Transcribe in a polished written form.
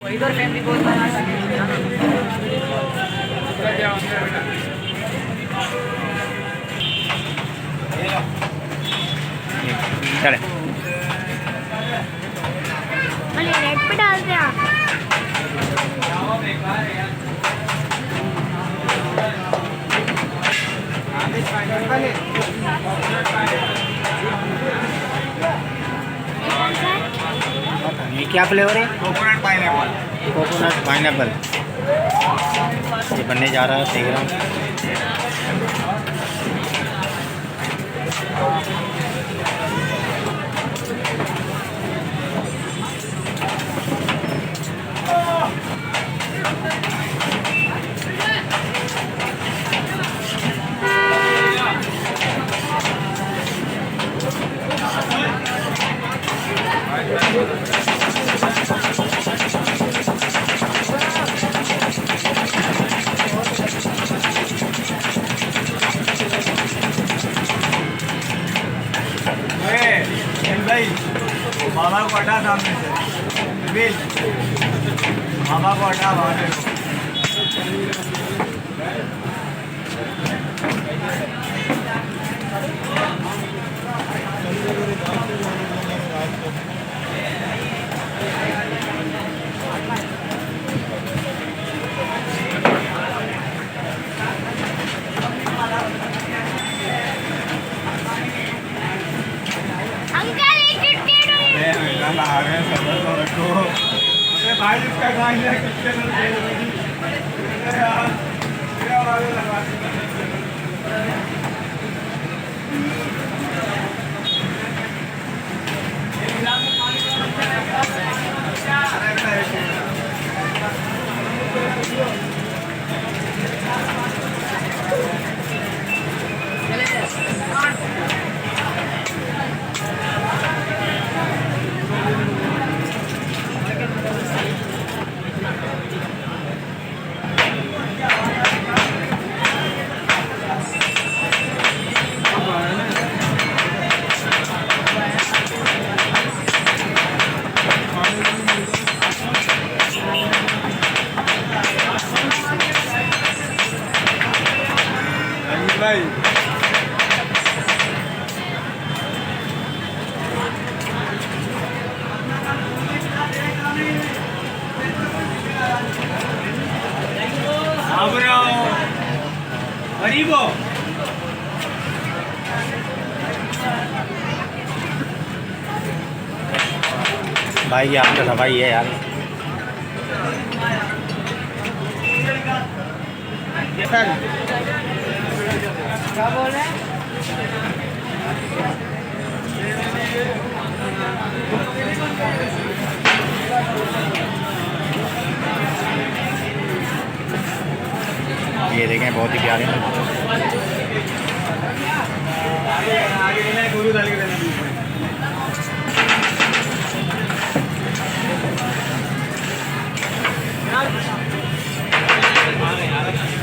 इधर फैमिली बहुत बना चले नेट पे डालते हैं आप। ये क्या फ्लेवर है? Coconut pineapple. कोकोनट पाइनएप्पल ये बनने जा रहा है, देख रहा हूँ। बाबा को हटा सामने से, बाबा को हटा बाहर देखो। भाई इसका गाइस कितने भाई गरीबो भाई आपका सफाई है यार। क्या बोल रहे हैं? ये देखें बहुत ही प्यारे हैं। आगे